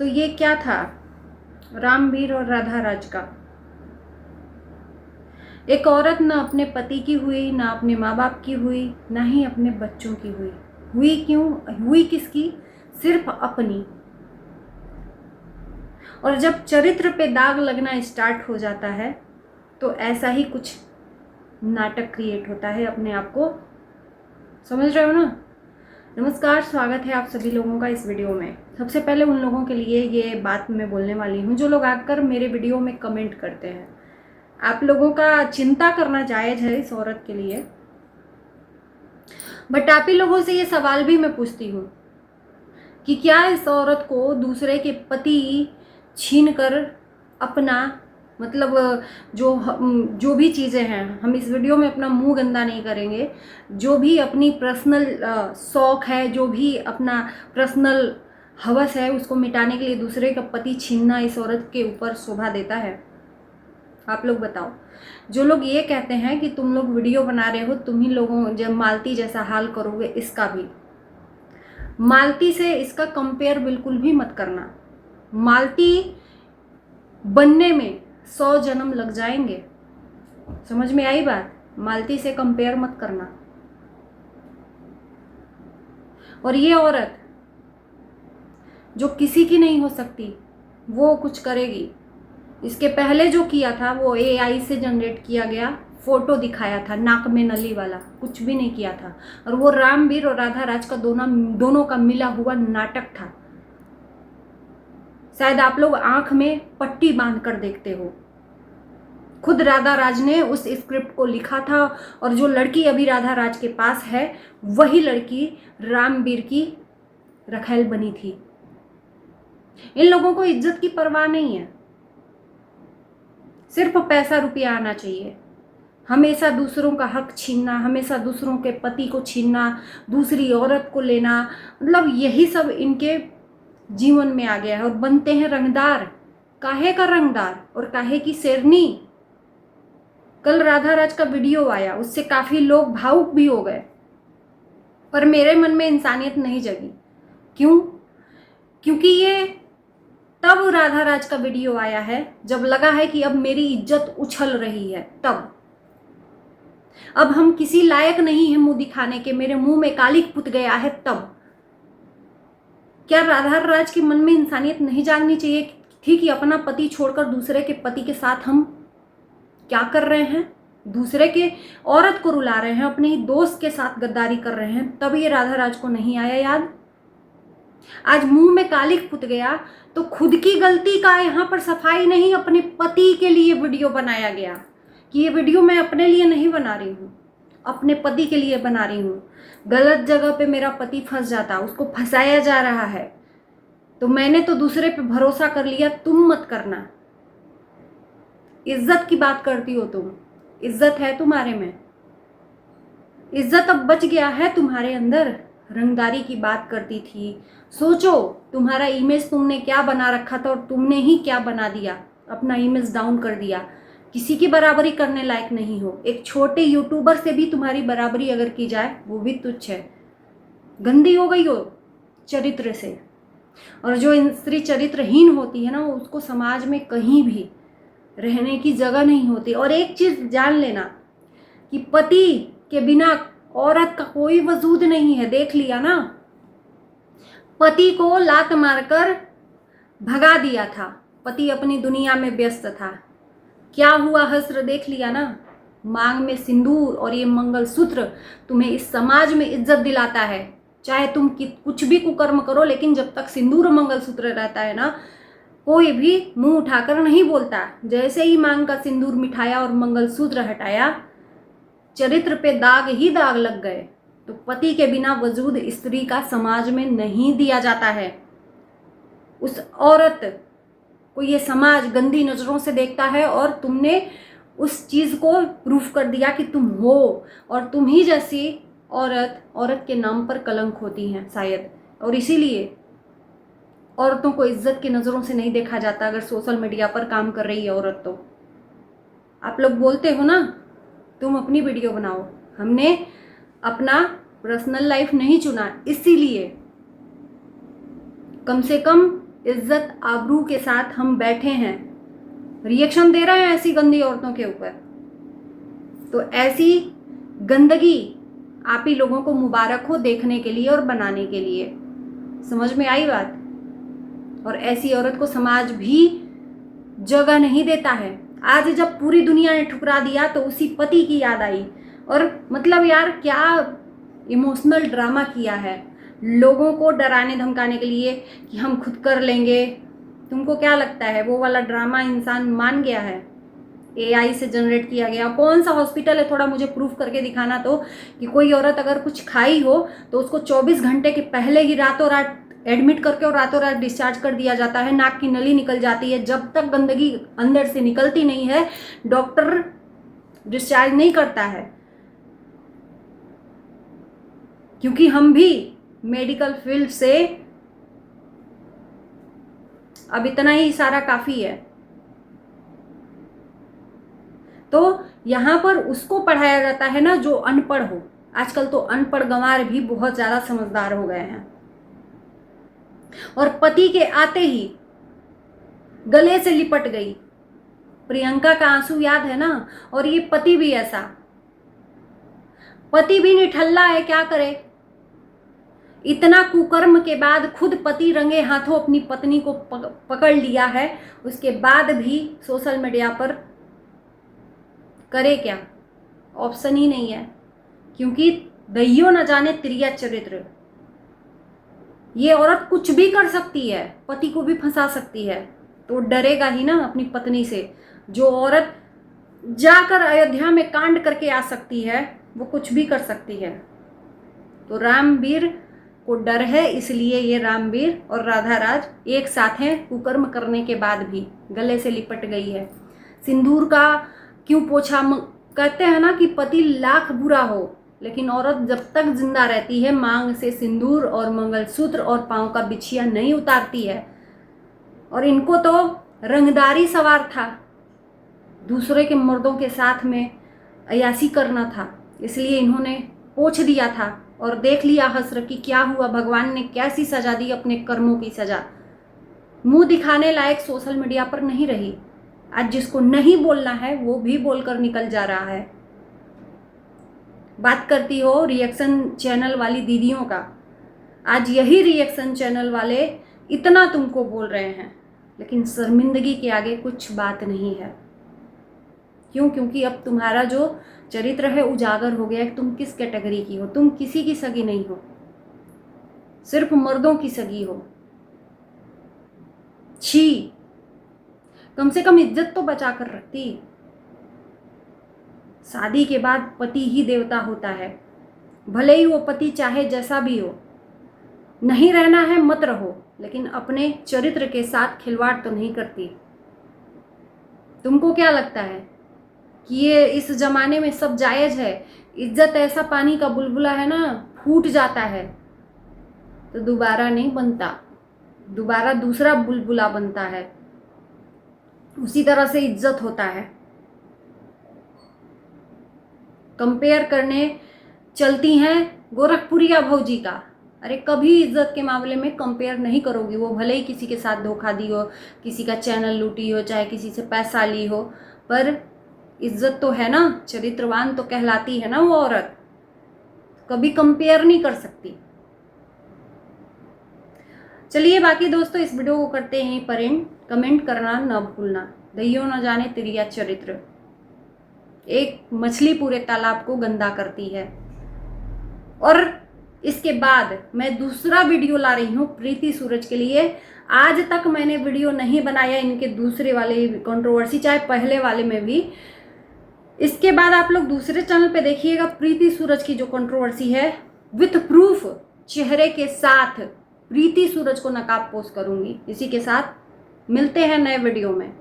तो ये क्या था, रामवीर और राधा राज का। एक औरत ना अपने पति की हुई, ना अपने माँ बाप की हुई, ना ही अपने बच्चों की हुई। हुई क्यों? हुई किसकी? सिर्फ अपनी। और जब चरित्र पे दाग लगना स्टार्ट हो जाता है तो ऐसा ही कुछ नाटक क्रिएट होता है अपने आप को। समझ रहे हो ना? नमस्कार, स्वागत है आप सभी लोगों का इस वीडियो में। सबसे पहले उन लोगों के लिए ये बात मैं बोलने वाली हूँ जो लोग आकर मेरे वीडियो में कमेंट करते हैं। आप लोगों का चिंता करना जायज़ है इस औरत के लिए, बट आप ही लोगों से ये सवाल भी मैं पूछती हूँ कि क्या इस औरत को दूसरे के पति छीन कर अपना, मतलब जो भी चीज़ें हैं, हम इस वीडियो में अपना मुंह गंदा नहीं करेंगे, जो भी अपनी पर्सनल शौक है, जो भी अपना पर्सनल हवस है, उसको मिटाने के लिए दूसरे का पति छीनना इस औरत के ऊपर शोभा देता है? आप लोग बताओ। जो लोग ये कहते हैं कि तुम लोग वीडियो बना रहे हो, तुम ही लोगों जब मालती जैसा हाल करोगे, इसका भी मालती से इसका कंपेयर बिल्कुल भी मत करना। मालती बनने में 100 जन्म लग जाएंगे। समझ में आई बात? मालती से कंपेयर मत करना। और ये औरत जो किसी की नहीं हो सकती वो कुछ करेगी। इसके पहले जो किया था वो AI से जनरेट किया गया फोटो दिखाया था, नाक में नली वाला, कुछ भी नहीं किया था। और वो रामवीर और राधा राज का दोनों का मिला हुआ नाटक था। शायद आप लोग आंख में पट्टी बांध कर देखते हो। खुद राधा राज ने उस स्क्रिप्ट को लिखा था और जो लड़की अभी राधा राज के पास है वही लड़की रामवीर की रखैल बनी थी। इन लोगों को इज्जत की परवाह नहीं है, सिर्फ पैसा रुपया आना चाहिए। हमेशा दूसरों का हक छीनना, हमेशा दूसरों के पति को छीनना, दूसरी औरत को लेना, मतलब यही सब इनके जीवन में आ गया है। और बनते हैं रंगदार। काहे का रंगदार और काहे की शेरनी। कल राधा राज का वीडियो आया, उससे काफी लोग भावुक भी हो गए, पर मेरे मन में इंसानियत नहीं जगी। क्यों? क्योंकि ये तब राधा राज का वीडियो आया है जब लगा है कि अब मेरी इज्जत उछल रही है। तब अब हम किसी लायक नहीं है मुंह दिखाने के, मेरे मुंह में कालिक पुत गया है। तब क्या राधा राज के मन में इंसानियत नहीं जागनी चाहिए थी कि अपना पति छोड़कर दूसरे के पति के साथ हम क्या कर रहे हैं? दूसरे के औरत को रुला रहे हैं, अपने ही दोस्त के साथ गद्दारी कर रहे हैं। तब ये राधा राज को नहीं आया याद? आज मुंह में कालिक पुत गया तो खुद की गलती का यहाँ पर सफाई नहीं, अपने पति के लिए वीडियो बनाया गया कि ये वीडियो मैं अपने लिए नहीं बना रही हूँ, अपने पति के लिए बना रही हूँ। गलत जगह पे मेरा पति फंस जाता, उसको फंसाया जा रहा है, तो मैंने तो दूसरे पे भरोसा कर लिया। तुम मत करना। इज्जत की बात करती हो तुम, इज्जत है तुम्हारे में? इज्जत अब बच गया है तुम्हारे अंदर? रंगदारी की बात करती थी। सोचो तुम्हारा इमेज तुमने क्या बना रखा था और तुमने ही क्या बना दिया, अपना इमेज डाउन कर दिया। किसी की बराबरी करने लायक नहीं हो। एक छोटे यूट्यूबर से भी तुम्हारी बराबरी अगर की जाए वो भी तुच्छ है। गंदी हो गई हो चरित्र से। और जो स्त्री चरित्रहीन होती है ना, उसको समाज में कहीं भी रहने की जगह नहीं होती। और एक चीज जान लेना कि पति के बिना औरत का कोई वजूद नहीं है। देख लिया ना, पति को लात मारकर भगा दिया था, पति अपनी दुनिया में व्यस्त था। क्या हुआ हस्र देख लिया ना। मांग में सिंदूर और ये मंगलसूत्र तुम्हें इस समाज में इज्जत दिलाता है। चाहे तुम कुछ भी कुकर्म करो, लेकिन जब तक सिंदूर और मंगलसूत्र रहता है ना, कोई भी मुंह उठाकर नहीं बोलता। जैसे ही मांग का सिंदूर मिठाया और मंगलसूत्र हटाया, चरित्र पे दाग ही दाग लग गए। तो पति के बिना वजूद स्त्री का समाज में नहीं दिया जाता है। उस औरत को ये समाज गंदी नजरों से देखता है और तुमने उस चीज को प्रूफ कर दिया कि तुम हो। और तुम ही जैसी औरत के नाम पर कलंक होती हैं शायद, और इसीलिए औरतों को इज्जत की नजरों से नहीं देखा जाता अगर सोशल मीडिया पर काम कर रही है औरत। तो आप लोग बोलते हो ना तुम अपनी वीडियो बनाओ, हमने अपना पर्सनल लाइफ नहीं चुना, इसीलिए कम से कम इज्जत आबरू के साथ हम बैठे हैं, रिएक्शन दे रहे हैं ऐसी गंदी औरतों के ऊपर। तो ऐसी गंदगी आप ही लोगों को मुबारक हो देखने के लिए और बनाने के लिए। समझ में आई बात? और ऐसी औरत को समाज भी जगह नहीं देता है। आज जब पूरी दुनिया ने ठुकरा दिया तो उसी पति की याद आई। और मतलब यार क्या इमोशनल ड्रामा किया है लोगों को डराने धमकाने के लिए कि हम खुद कर लेंगे। तुमको क्या लगता है वो वाला ड्रामा इंसान मान गया है? AI से जनरेट किया गया। कौन सा हॉस्पिटल है, थोड़ा मुझे प्रूफ करके दिखाना तो, कि कोई औरत अगर कुछ खाई हो तो उसको 24 घंटे के पहले ही रातों रात एडमिट करके और रातों रात डिस्चार्ज कर दिया जाता है। नाक की नली निकल जाती है। जब तक गंदगी अंदर से निकलती नहीं है डॉक्टर डिस्चार्ज नहीं करता है। क्योंकि हम भी मेडिकल फील्ड से, अब इतना ही इशारा काफी है। तो यहां पर उसको पढ़ाया जाता है ना जो अनपढ़ हो। आजकल तो अनपढ़ गंवार भी बहुत ज्यादा समझदार हो गए हैं। और पति के आते ही गले से लिपट गई। प्रियंका का आंसू याद है ना? और ये पति भी ऐसा, पति भी निठल्ला है, क्या करे। इतना कुकर्म के बाद खुद पति रंगे हाथों अपनी पत्नी को पकड़ लिया है, उसके बाद भी सोशल मीडिया पर करे क्या? ऑप्शन ही नहीं है। क्योंकि दैयो न जाने तिरिया चरित्र। ये औरत कुछ भी कर सकती है, पति को भी फंसा सकती है, तो डरेगा ही ना अपनी पत्नी से। जो औरत जाकर अयोध्या में कांड करके आ सकती है वो कुछ भी कर सकती है। तो रामवीर को डर है, इसलिए ये रामवीर और राधा राज एक साथ हैं। कुकर्म करने के बाद भी गले से लिपट गई है। सिंदूर का क्यों पोछा? कहते हैं ना कि पति लाख बुरा हो, लेकिन औरत जब तक जिंदा रहती है मांग से सिंदूर और मंगलसूत्र और पांव का बिछिया नहीं उतारती है। और इनको तो रंगदारी सवार था, दूसरे के मर्दों के साथ में अयासी करना था, इसलिए इन्होंने पोछ दिया था। और देख लिया हसर कि क्या हुआ, भगवान ने कैसी सजा दी, अपने कर्मों की सजा। मुंह दिखाने लायक सोशल मीडिया पर नहीं रही। आज जिसको नहीं बोलना है वो भी बोलकर निकल जा रहा है। बात करती हो रिएक्शन चैनल वाली दीदियों का, आज यही रिएक्शन चैनल वाले इतना तुमको बोल रहे हैं, लेकिन शर्मिंदगी के आगे कुछ बात नहीं है। क्यों? क्योंकि अब तुम्हारा जो चरित्र है उजागर हो गया कि तुम किस कैटेगरी की हो। तुम किसी की सगी नहीं हो, सिर्फ मर्दों की सगी हो। छी, कम से कम इज्जत तो बचा कर रखती। शादी के बाद पति ही देवता होता है, भले ही वो पति चाहे जैसा भी हो। नहीं रहना है मत रहो, लेकिन अपने चरित्र के साथ खिलवाड़ तो नहीं करती। तुमको क्या लगता है कि ये इस जमाने में सब जायज है? इज्जत ऐसा पानी का बुलबुला है ना, फूट जाता है तो दोबारा नहीं बनता, दोबारा दूसरा बुलबुला बनता है। उसी तरह से इज्जत होता है। कंपेयर करने चलती हैं गोरखपुरिया भौजी का। अरे कभी इज्जत के मामले में कंपेयर नहीं करोगी। वो भले ही किसी के साथ धोखा दी हो, किसी का चैनल लूटी हो, चाहे किसी से पैसा ली हो, पर इज्जत तो है ना, चरित्रवान तो कहलाती है ना वो औरत। कभी कंपेयर नहीं कर सकती। चलिए बाकी दोस्तों इस वीडियो को करते हैं पर एंड। कमेंट करना न भूलना। दैयो न जाने तिरिया चरित्र। एक मछली पूरे तालाब को गंदा करती है। और इसके बाद मैं दूसरा वीडियो ला रही हूँ प्रीति सूरज के लिए। आज तक मैंने वीडियो नहीं बनाया इनके दूसरे वाले कंट्रोवर्सी, चाहे पहले वाले में भी। इसके बाद आप लोग दूसरे चैनल पे देखिएगा प्रीति सूरज की जो कंट्रोवर्सी है, विथ प्रूफ चेहरे के साथ प्रीति सूरज को नकाब पोस्ट करूंगी। इसी के साथ मिलते हैं नए वीडियो में।